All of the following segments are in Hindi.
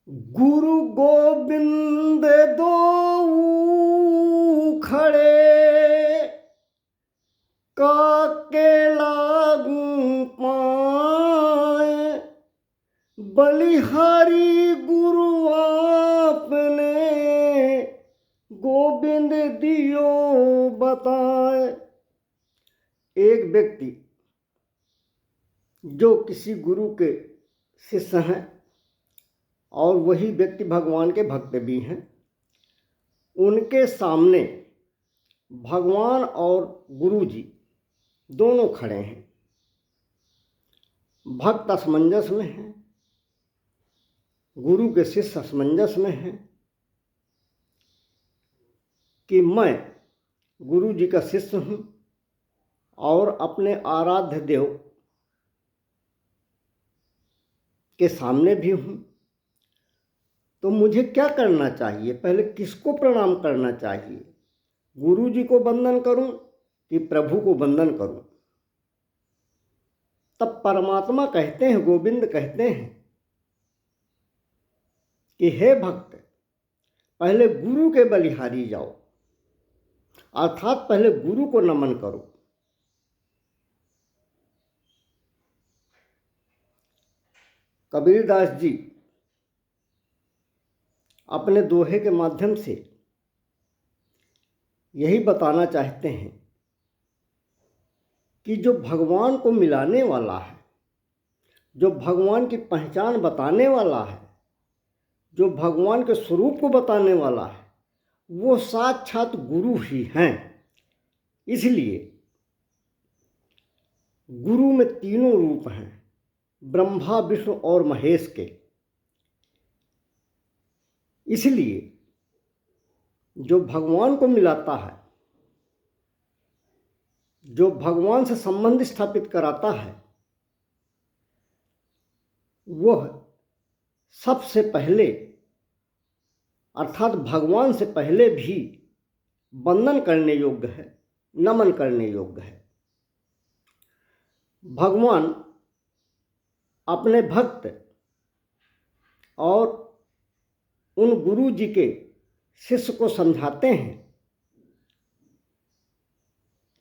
गुरु गोविंद दो खड़े काके लागू पाए। बलिहारी गुरु आपने गोविंद दियो बताए। एक व्यक्ति जो किसी गुरु के शिष्य हैं और वही व्यक्ति भगवान के भक्त भी हैं, उनके सामने भगवान और गुरु जी दोनों खड़े हैं। भक्त असमंजस में हैं, गुरु के शिष्य असमंजस में हैं कि मैं गुरु जी का शिष्य हूँ और अपने आराध्य देव के सामने भी हूँ, तो मुझे क्या करना चाहिए? पहले किसको प्रणाम करना चाहिए? गुरु जी को वंदन करूं कि प्रभु को वंदन करूं? तब परमात्मा कहते हैं, गोविंद कहते हैं कि हे भक्त, पहले गुरु के बलिहारी जाओ, अर्थात पहले गुरु को नमन करो। कबीरदास जी अपने दोहे के माध्यम से यही बताना चाहते हैं कि जो भगवान को मिलाने वाला है, जो भगवान की पहचान बताने वाला है, जो भगवान के स्वरूप को बताने वाला है, वो साक्षात गुरु ही हैं। इसलिए गुरु में तीनों रूप हैं, ब्रह्मा विष्णु और महेश के। इसलिए जो भगवान को मिलाता है, जो भगवान से संबंध स्थापित कराता है, वह सबसे पहले अर्थात भगवान से पहले भी वंदन करने योग्य है, नमन करने योग्य है। भगवान अपने भक्त और उन गुरु जी के शिष्य को समझाते हैं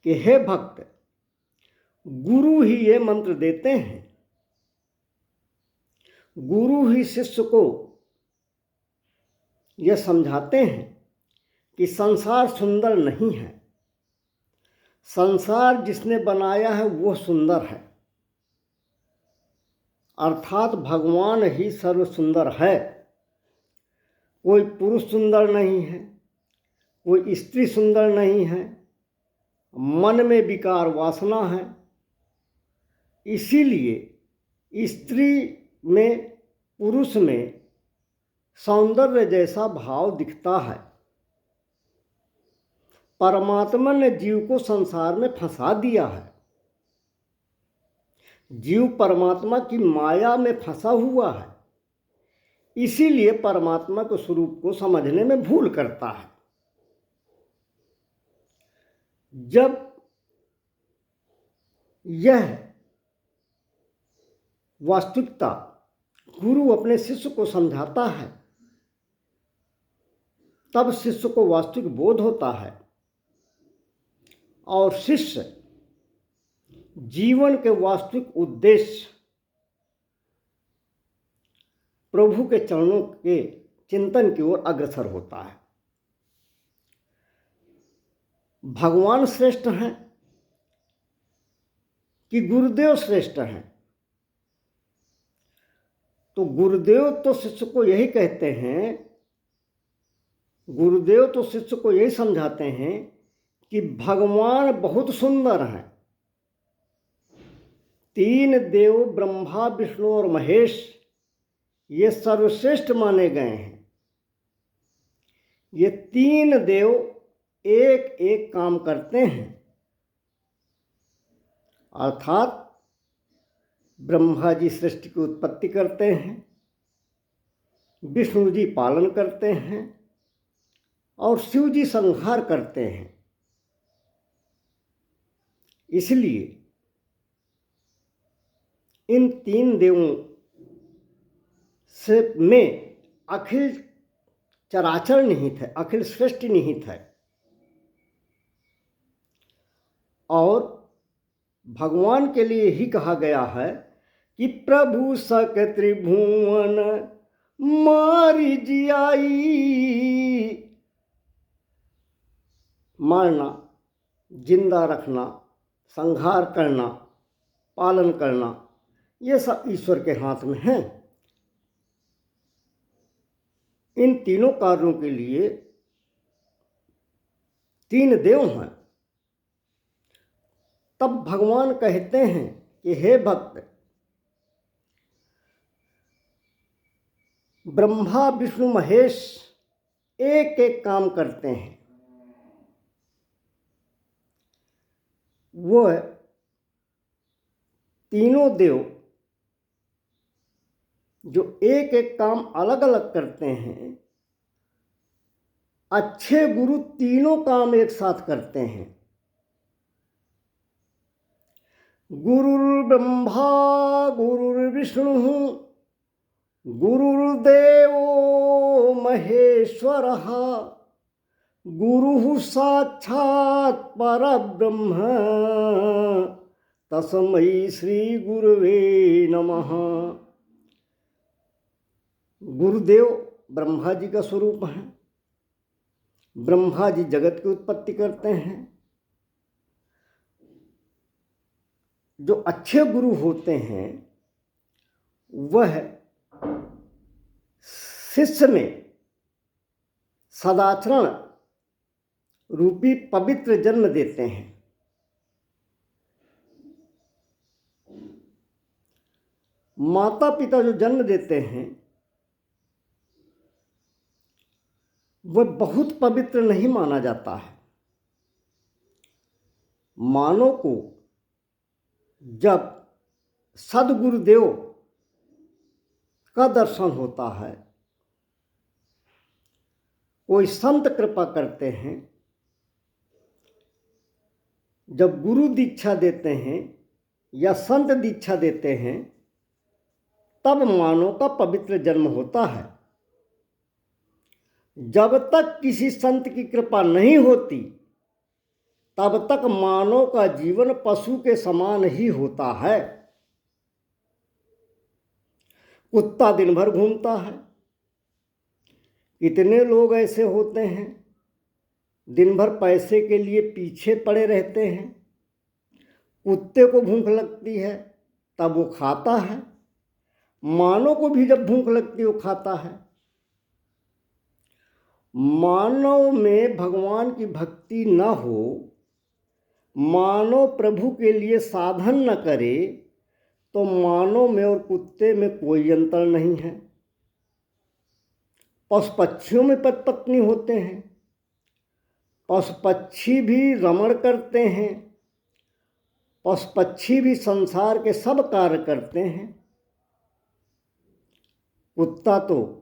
कि हे भक्त, गुरु ही ये मंत्र देते हैं, गुरु ही शिष्य को यह समझाते हैं कि संसार सुंदर नहीं है, संसार जिसने बनाया है वो सुंदर है, अर्थात भगवान ही सर्व सुंदर है। कोई पुरुष सुंदर नहीं है, कोई स्त्री सुंदर नहीं है, मन में विकार वासना है। इसीलिए स्त्री में पुरुष में सौंदर्य जैसा भाव दिखता है। परमात्मा ने जीव को संसार में फंसा दिया है। जीव परमात्मा की माया में फंसा हुआ है, इसीलिए परमात्मा के स्वरूप को समझने में भूल करता है। जब यह वास्तविकता गुरु अपने शिष्य को समझाता है, तब शिष्य को वास्तविक बोध होता है और शिष्य जीवन के वास्तविक उद्देश्य प्रभु के चरणों के चिंतन की ओर अग्रसर होता है। भगवान श्रेष्ठ हैं कि गुरुदेव श्रेष्ठ हैं? तो गुरुदेव तो शिष्य को यही कहते हैं, गुरुदेव तो शिष्य को यही समझाते हैं कि भगवान बहुत सुंदर हैं। तीन देव ब्रह्मा विष्णु और महेश ये सर्वश्रेष्ठ माने गए हैं। ये तीन देव एक एक काम करते हैं, अर्थात ब्रह्मा जी सृष्टि की उत्पत्ति करते हैं, विष्णु जी पालन करते हैं और शिव जी संहार करते हैं। इसलिए इन तीन देवों से में अखिल चराचर निहित है, अखिल सृष्टि निहित है। और भगवान के लिए ही कहा गया है कि प्रभु सक त्रिभुवन मारी जियाई। मारना, जिंदा रखना, संहार करना, पालन करना, ये सब ईश्वर के हाथ में है। इन तीनों कार्यों के लिए तीन देव हैं। तब भगवान कहते हैं कि हे भक्त, ब्रह्मा विष्णु महेश एक एक काम करते हैं। वो तीनों देव जो एक एक काम अलग अलग करते हैं, अच्छे गुरु तीनों काम एक साथ करते हैं। गुरुर्ब्रह्मा गुरुर्विष्णु गुरुर्देवो महेश्वरः गुरुः साक्षात् परब्रह्म तस्मै श्री गुरुवे नमः। गुरुदेव ब्रह्मा जी का स्वरूप है। ब्रह्मा जी जगत की उत्पत्ति करते हैं। जो अच्छे गुरु होते हैं वह शिष्य में सदाचरण रूपी पवित्र जन्म देते हैं। माता पिता जो जन्म देते हैं वह बहुत पवित्र नहीं माना जाता है। मानव को जब सद्गुरुदेव का दर्शन होता है, कोई संत कृपा करते हैं, जब गुरु दीक्षा देते हैं या संत दीक्षा देते हैं, तब मानव का पवित्र जन्म होता है। जब तक किसी संत की कृपा नहीं होती तब तक मानव का जीवन पशु के समान ही होता है। कुत्ता दिन भर घूमता है। कितने लोग ऐसे होते हैं दिन भर पैसे के लिए पीछे पड़े रहते हैं। कुत्ते को भूख लगती है तब वो खाता है। मानव को भी जब भूख लगती है वो खाता है। मानव में भगवान की भक्ति न हो, मानव प्रभु के लिए साधन न करे, तो मानव में और कुत्ते में कोई अंतर नहीं है। पशु पक्षियों में पति पत्नी होते हैं। पशु पक्षी भी रमण करते हैं। पशु पक्षी भी संसार के सब कार्य करते हैं। कुत्ता तो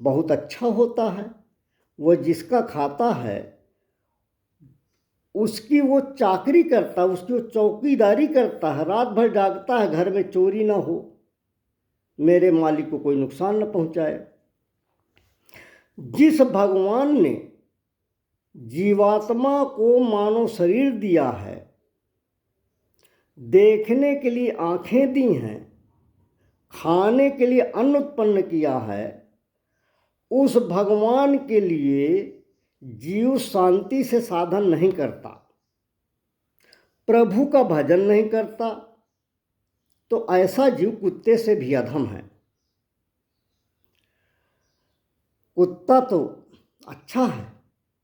बहुत अच्छा होता है। वह जिसका खाता है उसकी वो चाकरी करता है, उसकी वो चौकीदारी करता है। रात भर जागता है घर में चोरी ना हो, मेरे मालिक को कोई नुकसान न पहुंचाए। जिस भगवान ने जीवात्मा को मानव शरीर दिया है, देखने के लिए आंखें दी हैं, खाने के लिए अन्न उत्पन्न किया है, उस भगवान के लिए जीव शांति से साधन नहीं करता, प्रभु का भजन नहीं करता, तो ऐसा जीव कुत्ते से भी अधम है। कुत्ता तो अच्छा है,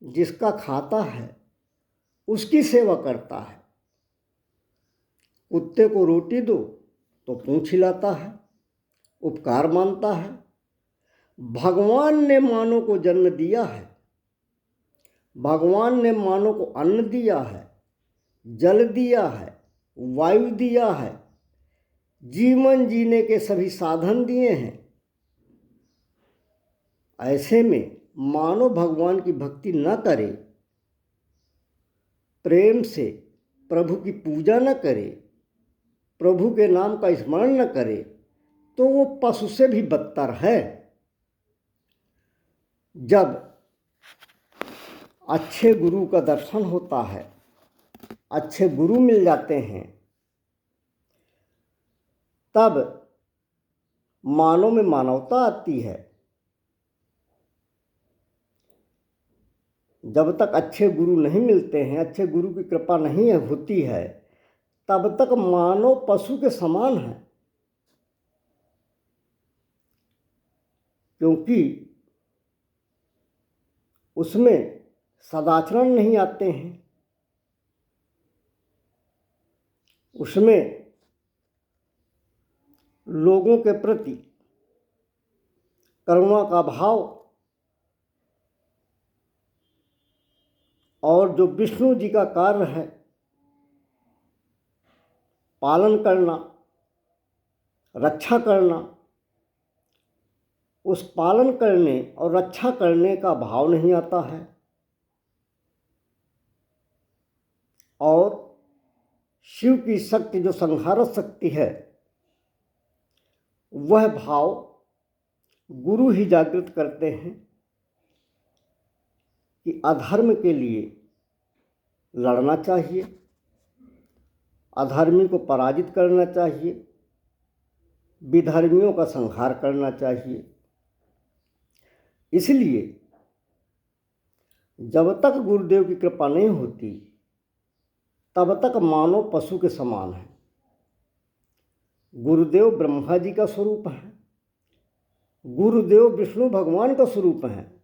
जिसका खाता है उसकी सेवा करता है। कुत्ते को रोटी दो तो पूंछ हिलाता है, उपकार मानता है। भगवान ने मानव को जन्म दिया है, भगवान ने मानव को अन्न दिया है, जल दिया है, वायु दिया है, जीवन जीने के सभी साधन दिए हैं। ऐसे में मानव भगवान की भक्ति न करे, प्रेम से प्रभु की पूजा न करे, प्रभु के नाम का स्मरण न करे, तो वो पशु से भी बदतर है। जब अच्छे गुरु का दर्शन होता है, अच्छे गुरु मिल जाते हैं, तब मानव में मानवता आती है। जब तक अच्छे गुरु नहीं मिलते हैं, अच्छे गुरु की कृपा नहीं होती है, तब तक मानव पशु के समान है। क्योंकि उसमें सदाचरण नहीं आते हैं, उसमें लोगों के प्रति करुणा का भाव और जो विष्णु जी का कार्य है पालन करना, रक्षा करना, उस पालन करने और रक्षा करने का भाव नहीं आता है। और शिव की शक्ति जो संहारक शक्ति है, वह भाव गुरु ही जागृत करते हैं कि अधर्म के लिए लड़ना चाहिए, अधर्मी को पराजित करना चाहिए, विधर्मियों का संहार करना चाहिए। इसलिए जब तक गुरुदेव की कृपा नहीं होती, तब तक मानव पशु के समान है। गुरुदेव ब्रह्मा जी का स्वरूप है, गुरुदेव विष्णु भगवान का स्वरूप है।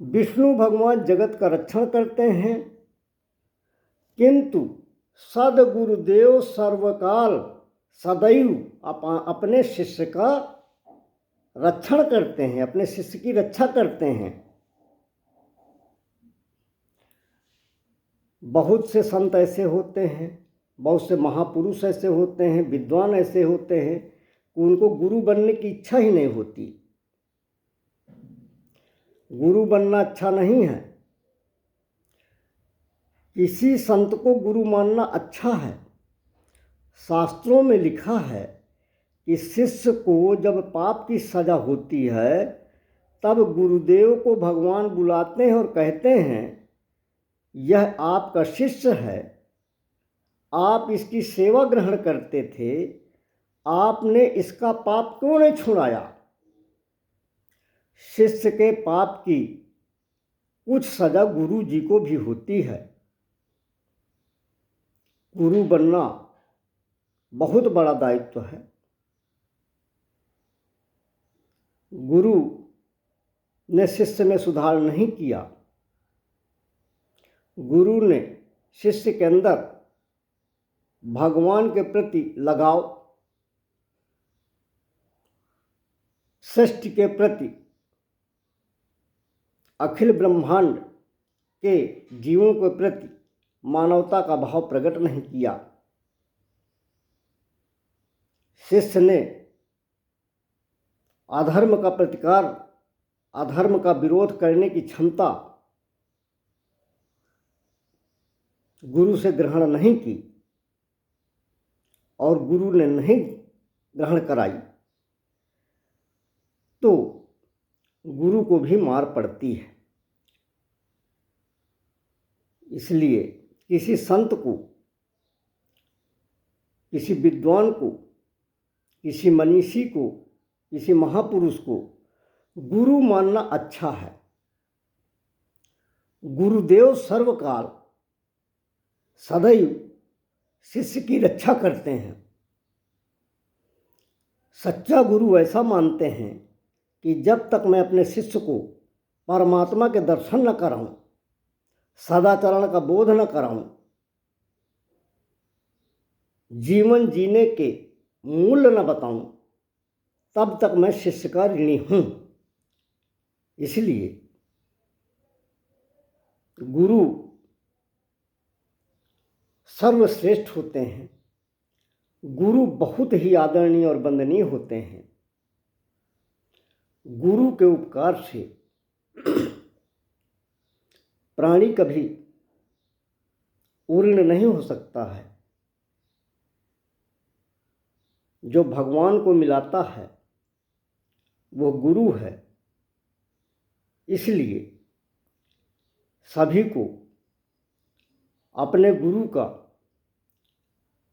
विष्णु भगवान जगत का रक्षण करते हैं, किंतु सद्गुरुदेव सर्वकाल सदैव अपने शिष्य का रक्षण करते हैं, अपने शिष्य की रक्षा करते हैं। बहुत से संत ऐसे होते हैं, बहुत से महापुरुष ऐसे होते हैं, विद्वान ऐसे होते हैं कि उनको गुरु बनने की इच्छा ही नहीं होती। गुरु बनना अच्छा नहीं है, किसी संत को गुरु मानना अच्छा है। शास्त्रों में लिखा है कि शिष्य को जब पाप की सजा होती है, तब गुरुदेव को भगवान बुलाते हैं और कहते हैं, यह आपका शिष्य है, आप इसकी सेवा ग्रहण करते थे, आपने इसका पाप क्यों नहीं छुड़ाया। शिष्य के पाप की कुछ सजा गुरु जी को भी होती है। गुरु बनना बहुत बड़ा दायित्व है। गुरु ने शिष्य में सुधार नहीं किया, गुरु ने शिष्य के अंदर भगवान के प्रति लगाव, सृष्टि के प्रति, अखिल ब्रह्मांड के जीवों के प्रति मानवता का भाव प्रकट नहीं किया। शिष्य ने अधर्म का प्रतिकार, अधर्म का विरोध करने की क्षमता गुरु से ग्रहण नहीं की और गुरु ने नहीं ग्रहण कराई, तो गुरु को भी मार पड़ती है। इसलिए किसी संत को, किसी विद्वान को, किसी मनीषी को, किसी महापुरुष को गुरु मानना अच्छा है। गुरुदेव सर्वकाल सदैव शिष्य की रक्षा करते हैं। सच्चा गुरु ऐसा मानते हैं कि जब तक मैं अपने शिष्य को परमात्मा के दर्शन न कराऊं, सदाचरण का बोध न कराऊं, जीवन जीने के मूल्य न बताऊं, तब तक मैं शिष्य का ऋणी हूं। इसलिए गुरु सर्वश्रेष्ठ होते हैं। गुरु बहुत ही आदरणीय और वंदनीय होते हैं। गुरु के उपकार से प्राणी कभी उर्ण नहीं हो सकता है। जो भगवान को मिलाता है वो गुरु है। इसलिए सभी को अपने गुरु का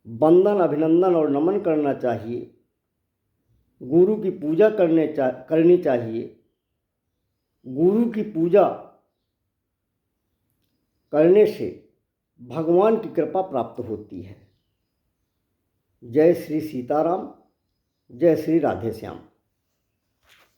वंदन, अभिनंदन और नमन करना चाहिए। गुरु की पूजा करनी चाहिए। गुरु की पूजा करने से भगवान की कृपा प्राप्त होती है। जय श्री सीताराम, जय श्री राधे श्याम।